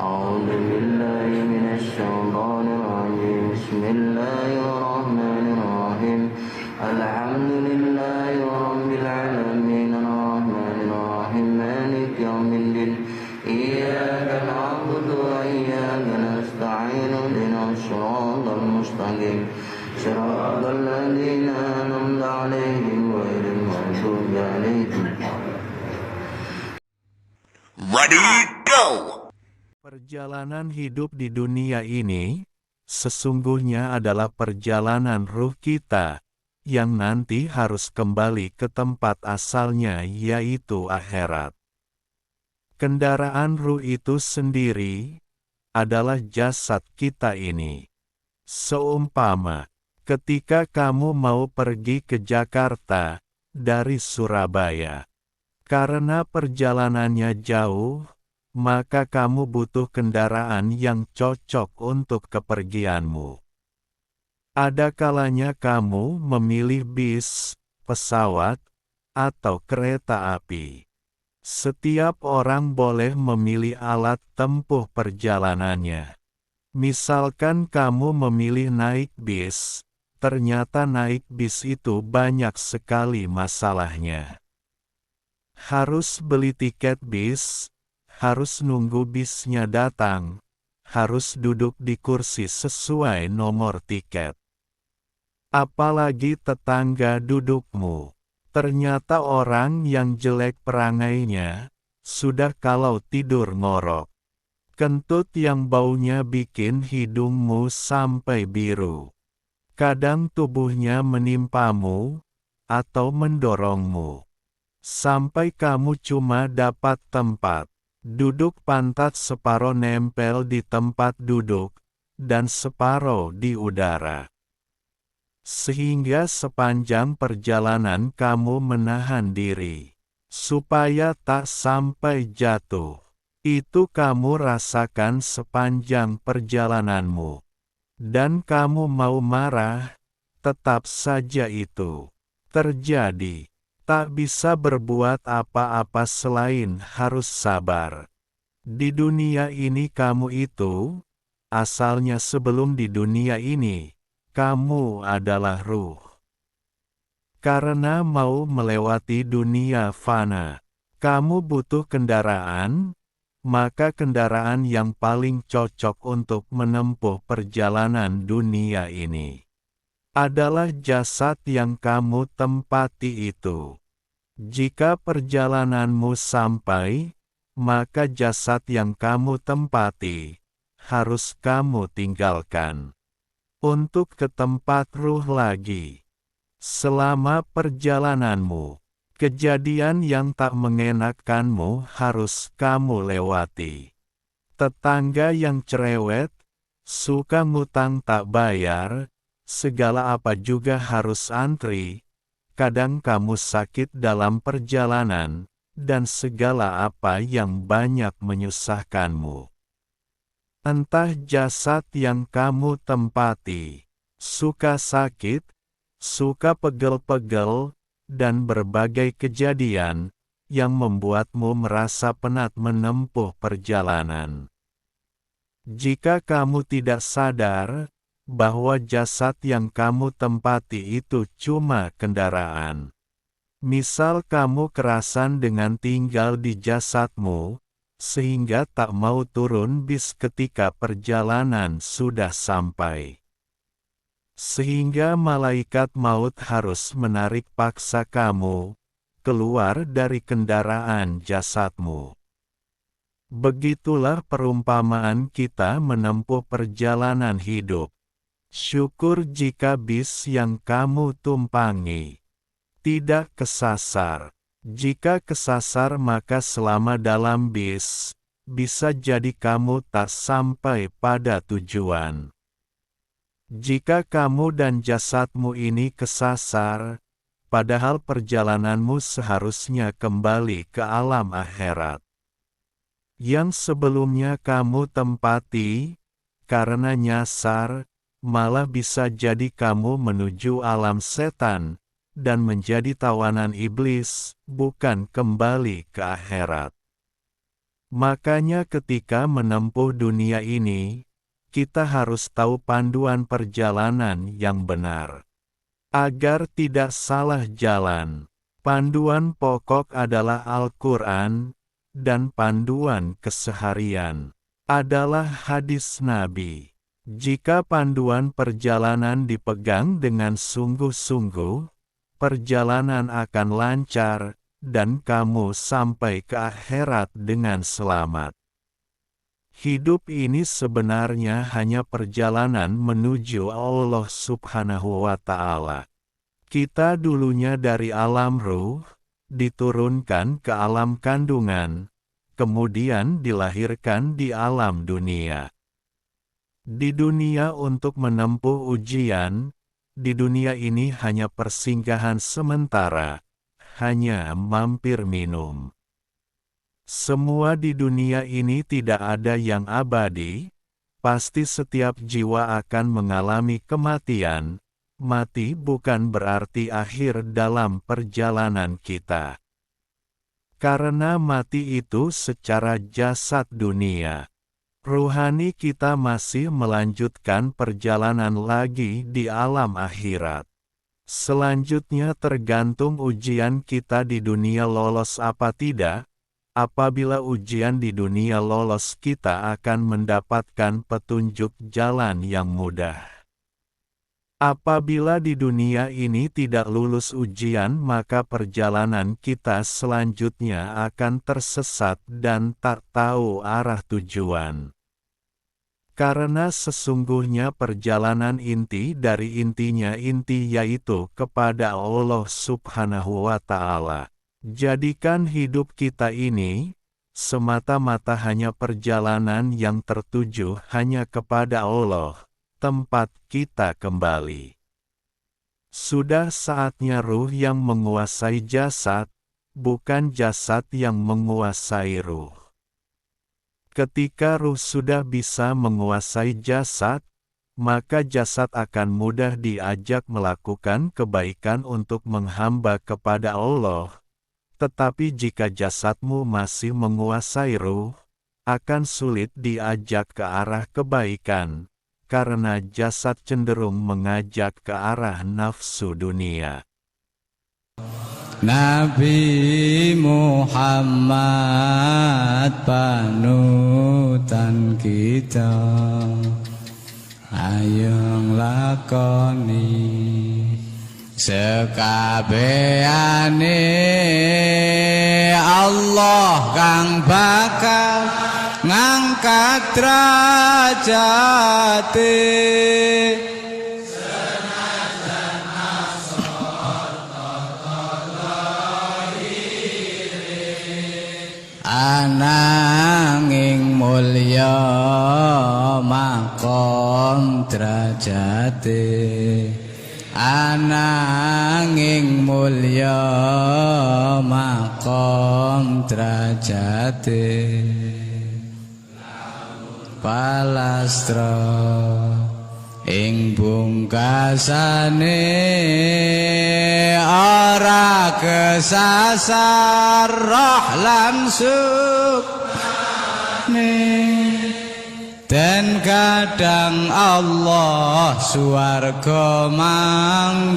أعوذ بالله من الشيطان الرجيم بسم الله الرحمن الرحيم الحمد لله رب العالمين الرحمن الرحيم مالك يوم الدين إياك نعبد وإياك نستعين اهدنا الصراط المستقيم صراط الذين أنعمت عليهم غير المغضوب عليهم. Ready, go! Perjalanan hidup di dunia ini, sesungguhnya adalah perjalanan ruh kita, yang nanti harus kembali ke tempat asalnya yaitu akhirat. Kendaraan ruh itu sendiri, adalah jasad kita ini. Seumpama, ketika kamu mau pergi ke Jakarta, dari Surabaya. Karena perjalanannya jauh, maka kamu butuh kendaraan yang cocok untuk kepergianmu. Ada kalanya kamu memilih bis, pesawat, atau kereta api. Setiap orang boleh memilih alat tempuh perjalanannya. Misalkan kamu memilih naik bis, ternyata naik bis itu banyak sekali masalahnya. Harus beli tiket bis, harus nunggu bisnya datang, harus duduk di kursi sesuai nomor tiket. Apalagi tetangga dudukmu, ternyata orang yang jelek perangainya, sudah kalau tidur ngorok. Kentut yang baunya bikin hidungmu sampai biru. Kadang tubuhnya menimpamu, atau mendorongmu. Sampai kamu cuma dapat tempat, duduk pantat separuh nempel di tempat duduk, dan separuh di udara. Sehingga sepanjang perjalanan kamu menahan diri, supaya tak sampai jatuh. Itu kamu rasakan sepanjang perjalananmu. Dan kamu mau marah, tetap saja itu terjadi. Tak bisa berbuat apa-apa selain harus sabar. Di dunia ini kamu itu, asalnya sebelum di dunia ini, kamu adalah ruh. Karena mau melewati dunia fana, kamu butuh kendaraan, maka kendaraan yang paling cocok untuk menempuh perjalanan dunia ini adalah jasad yang kamu tempati itu. Jika perjalananmu sampai, maka jasad yang kamu tempati, harus kamu tinggalkan. Untuk ke tempat ruh lagi. Selama perjalananmu, kejadian yang tak mengenakkanmu harus kamu lewati. Tetangga yang cerewet, suka ngutang tak bayar, segala apa juga harus antri, kadang kamu sakit dalam perjalanan, dan segala apa yang banyak menyusahkanmu. Entah jasad yang kamu tempati, suka sakit, suka pegel-pegel, dan berbagai kejadian, yang membuatmu merasa penat menempuh perjalanan. Jika kamu tidak sadar, bahwa jasad yang kamu tempati itu cuma kendaraan. Misal kamu kerasan dengan tinggal di jasadmu, sehingga tak mau turun bis ketika perjalanan sudah sampai. Sehingga malaikat maut harus menarik paksa kamu, keluar dari kendaraan jasadmu. Begitulah perumpamaan kita menempuh perjalanan hidup. Syukur jika bis yang kamu tumpangi tidak kesasar. Jika kesasar maka selama dalam bis, bisa jadi kamu tak sampai pada tujuan. Jika kamu dan jasadmu ini kesasar, padahal perjalananmu seharusnya kembali ke alam akhirat. Yang sebelumnya kamu tempati, karena nyasar, malah bisa jadi kamu menuju alam setan, dan menjadi tawanan iblis, bukan kembali ke akhirat. Makanya ketika menempuh dunia ini, kita harus tahu panduan perjalanan yang benar. Agar tidak salah jalan, panduan pokok adalah Al-Quran, dan panduan keseharian adalah hadis Nabi. Jika panduan perjalanan dipegang dengan sungguh-sungguh, perjalanan akan lancar, dan kamu sampai ke akhirat dengan selamat. Hidup ini sebenarnya hanya perjalanan menuju Allah Subhanahu wa Ta'ala. Kita dulunya dari alam ruh, diturunkan ke alam kandungan, kemudian dilahirkan di alam dunia. Di dunia untuk menempuh ujian, di dunia ini hanya persinggahan sementara, hanya mampir minum. Semua di dunia ini tidak ada yang abadi, pasti setiap jiwa akan mengalami kematian. Mati bukan berarti akhir dalam perjalanan kita. Karena mati itu secara jasad dunia. Ruhani kita masih melanjutkan perjalanan lagi di alam akhirat. Selanjutnya tergantung ujian kita di dunia lolos apa tidak. Apabila ujian di dunia lolos, kita akan mendapatkan petunjuk jalan yang mudah. Apabila di dunia ini tidak lulus ujian, maka perjalanan kita selanjutnya akan tersesat dan tak tahu arah tujuan. Karena sesungguhnya perjalanan inti dari intinya inti yaitu kepada Allah Subhanahu wa Ta'ala. Jadikan hidup kita ini semata-mata hanya perjalanan yang tertuju hanya kepada Allah, tempat kita kembali. Sudah saatnya ruh yang menguasai jasad, bukan jasad yang menguasai ruh. Ketika ruh sudah bisa menguasai jasad, maka jasad akan mudah diajak melakukan kebaikan untuk menghamba kepada Allah. Tetapi jika jasadmu masih menguasai ruh, akan sulit diajak ke arah kebaikan, karena jasad cenderung mengajak ke arah nafsu dunia. Nabi Muhammad panutan kita, ayung lakoni sekabehane Allah kang bakal ngangkat derajate. Ananging mulya makom derajate, ananging mulya makom derajate. Palastra ing bungkasane ora kesasar roh lan sukmane, dan kadang Allah swarga manggone.